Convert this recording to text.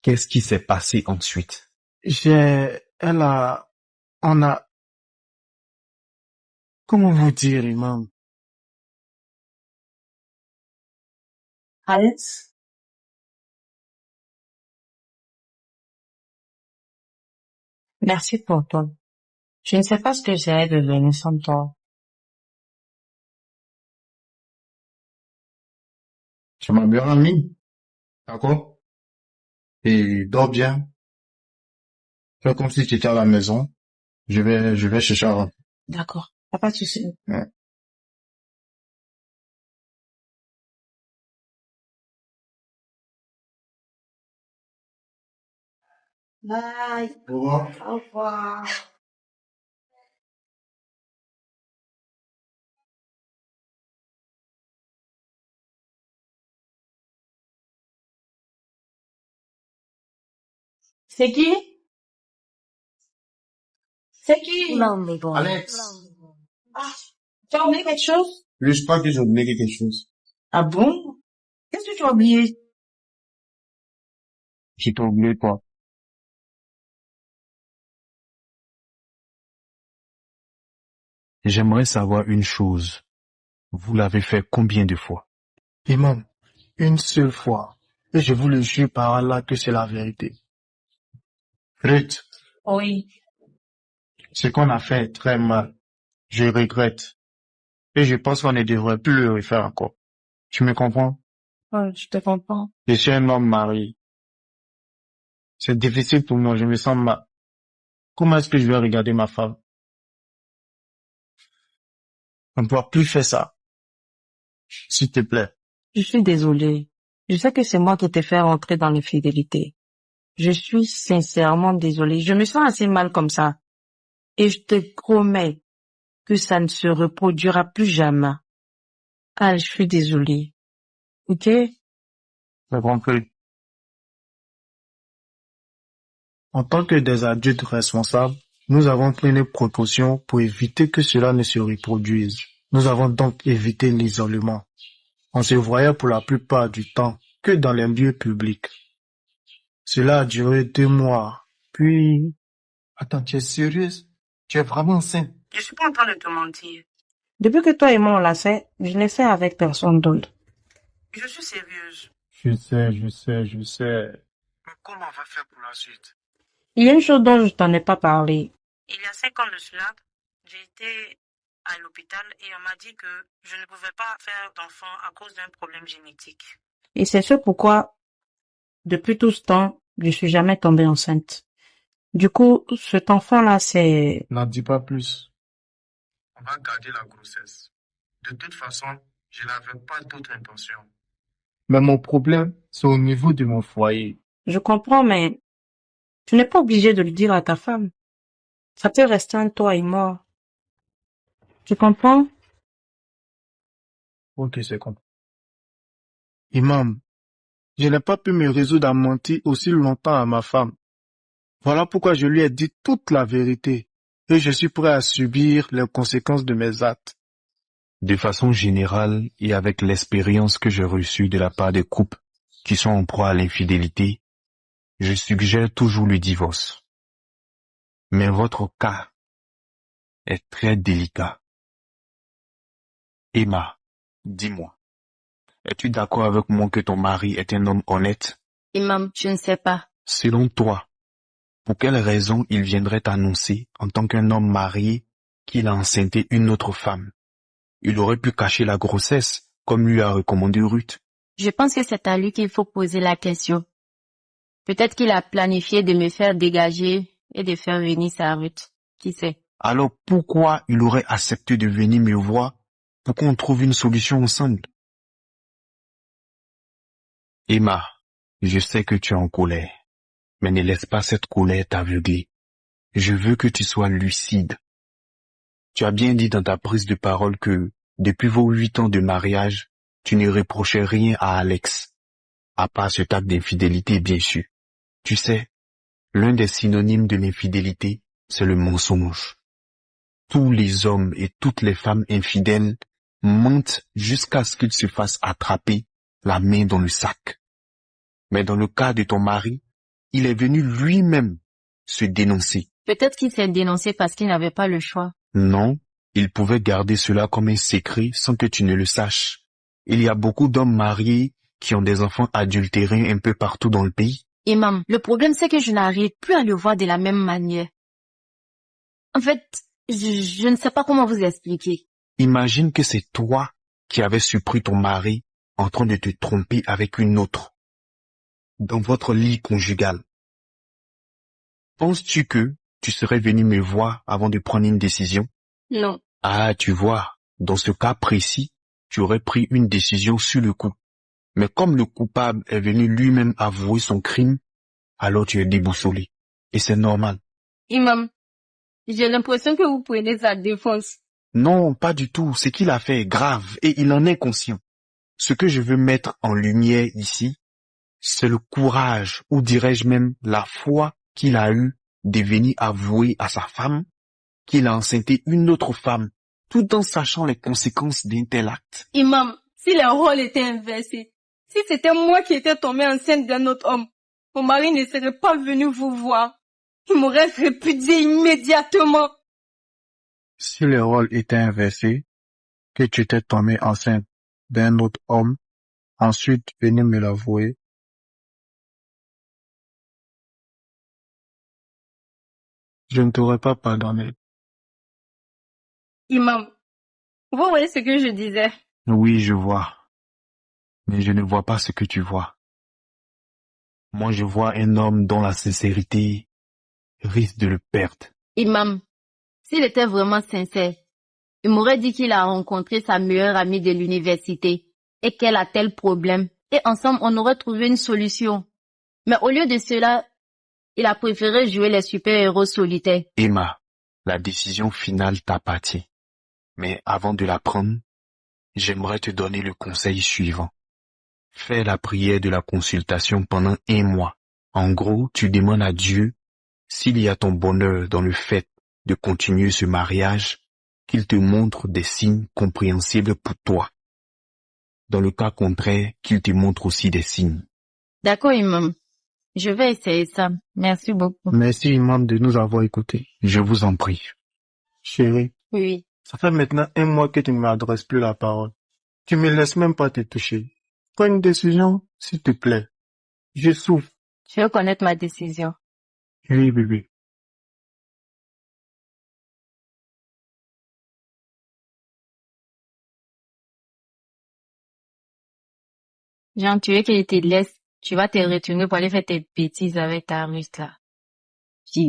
Qu'est-ce qui s'est passé ensuite? Elle a, on a, comment vous dire, imam? Alex, merci pour toi. Je ne sais pas ce que j'allais devenir sans toi. Tu m'as bien ami, d'accord? Et dors bien. Fais comme si tu étais à la maison. Je vais chez Sharon. D'accord, pas de souci. Ouais. Bye. Au revoir. Au revoir. C'est qui? C'est qui? Alex, Ah, tu as oublié quelque chose? je crois que j'ai oublié quelque chose. Ah bon? Qu'est-ce que tu as oublié? Je t'ai oublié quoi? J'aimerais savoir une chose. Vous l'avez fait combien de fois? Imam, une seule fois. Et je vous le jure par Allah que c'est la vérité. Ruth, Oui. ce qu'on a fait est très mal. Je regrette. Et je pense qu'on ne devrait plus le refaire encore. Tu me comprends? Ouais, je te comprends. Je suis un homme marié. C'est difficile pour moi, je me sens mal. Comment est-ce que je vais regarder ma femme? On ne doit plus faire ça. S'il te plaît. Je suis désolée. Je sais que c'est moi qui t'ai fait rentrer dans l'infidélité. Je suis sincèrement désolée. Je me sens assez mal comme ça. Et je te promets que ça ne se reproduira plus jamais. Ah, je suis désolée. Ok? J'ai compris. En tant que des adultes responsables, nous avons pris des précautions pour éviter que cela ne se reproduise. Nous avons donc évité l'isolement. On se voyait pour la plupart du temps que dans les lieux publics. Cela a duré 2 mois. Puis... Attends, tu es sérieuse? Tu es vraiment enceinte? Je suis pas en train de te mentir. Depuis que toi et moi on l'a fait, je l'ai fait avec personne d'autre. Je suis sérieuse. Je sais. Mais comment on va faire pour la suite? Il y a une chose dont je t'en ai pas parlé. Il y a 5 ans de cela, j'ai été à l'hôpital et on m'a dit que je ne pouvais pas faire d'enfant à cause d'un problème génétique. Et c'est ce pourquoi, depuis tout ce temps, je suis jamais tombée enceinte. Du coup, cet enfant-là, c'est... N'en dis pas plus. On va garder la grossesse. De toute façon, je n'avais pas d'autre intention. Mais mon problème, c'est au niveau de mon foyer. Je comprends, mais tu n'es pas obligé de le dire à ta femme. Ça peut rester entre toi et moi. Tu comprends? Ok, c'est compris. Imam, je n'ai pas pu me résoudre à mentir aussi longtemps à ma femme. Voilà pourquoi je lui ai dit toute la vérité. Et je suis prêt à subir les conséquences de mes actes. De façon générale et avec l'expérience que j'ai reçue de la part des couples qui sont en proie à l'infidélité, je suggère toujours le divorce. Mais votre cas est très délicat. Emma, dis-moi, es-tu d'accord avec moi que ton mari est un homme honnête? Imam, je ne sais pas. Selon toi, pour quelle raison il viendrait t'annoncer en tant qu'un homme marié qu'il a enceinté une autre femme? Il aurait pu cacher la grossesse, comme lui a recommandé Ruth. Je pense que c'est à lui qu'il faut poser la question. Peut-être qu'il a planifié de me faire dégager et de faire venir sa Ruth. Qui sait? Alors pourquoi il aurait accepté de venir me voir pour qu'on trouve une solution ensemble? Emma, je sais que tu es en colère, mais ne laisse pas cette colère t'aveugler. Je veux que tu sois lucide. Tu as bien dit dans ta prise de parole que, depuis vos 8 ans de mariage, tu ne reprochais rien à Alex, à part cet acte d'infidélité, bien sûr. Tu sais, l'un des synonymes de l'infidélité, c'est le mensonge. Tous les hommes et toutes les femmes infidèles mentent jusqu'à ce qu'ils se fassent attraper la main dans le sac. Mais dans le cas de ton mari, il est venu lui-même se dénoncer. Peut-être qu'il s'est dénoncé parce qu'il n'avait pas le choix. Non, il pouvait garder cela comme un secret sans que tu ne le saches. Il y a beaucoup d'hommes mariés qui ont des enfants adultérés un peu partout dans le pays. Imam, le problème c'est que je n'arrive plus à le voir de la même manière. En fait, je ne sais pas comment vous expliquer. Imagine que c'est toi qui avais surpris ton mari en train de te tromper avec une autre dans votre lit conjugal. Penses-tu que tu serais venu me voir avant de prendre une décision? Non. Ah, tu vois, dans ce cas précis, tu aurais pris une décision sur le coup. Mais comme le coupable est venu lui-même avouer son crime, alors tu es déboussolé. Et c'est normal. Imam, j'ai l'impression que vous prenez sa défense. Non, pas du tout. Ce qu'il a fait est grave et il en est conscient. Ce que je veux mettre en lumière ici, c'est le courage, ou dirais-je même la foi qu'il a eue de venir avouer à sa femme qu'il a enceinté une autre femme, tout en sachant les conséquences d'un tel acte. Imam, si les rôles étaient inversés, si c'était moi qui étais tombée enceinte d'un autre homme, mon mari ne serait pas venu vous voir. Il m'aurait répudié immédiatement. Si les rôles étaient inversés, que tu étais tombé enceinte d'un autre homme, ensuite venir me l'avouer, je ne t'aurais pas pardonné. Imam, vous voyez ce que je disais? Oui, je vois. Mais je ne vois pas ce que tu vois. Moi, je vois un homme dont la sincérité risque de le perdre. Imam, s'il était vraiment sincère, il m'aurait dit qu'il a rencontré sa meilleure amie de l'université et qu'elle a tel problème et ensemble on aurait trouvé une solution. Mais au lieu de cela, il a préféré jouer les super-héros solitaires. Emma, la décision finale t'appartient. Mais avant de la prendre, j'aimerais te donner le conseil suivant. Fais la prière de la consultation pendant 1 mois. En gros, tu demandes à Dieu s'il y a ton bonheur dans le fait de continuer ce mariage, qu'il te montre des signes compréhensibles pour toi. Dans le cas contraire, qu'il te montre aussi des signes. D'accord, Imam. Je vais essayer ça. Merci beaucoup. Merci, Imam, de nous avoir écoutés. Je vous en prie. Chérie, Oui. ça fait maintenant 1 mois que tu ne m'adresses plus la parole. Tu me laisses même pas te toucher. Prends une décision, s'il te plaît. Je souffre. Je veux connaître ma décision. Oui, bébé. Jean, tu veux que je te laisse, tu vas te retourner pour aller faire tes bêtises avec ta russe là. J'ai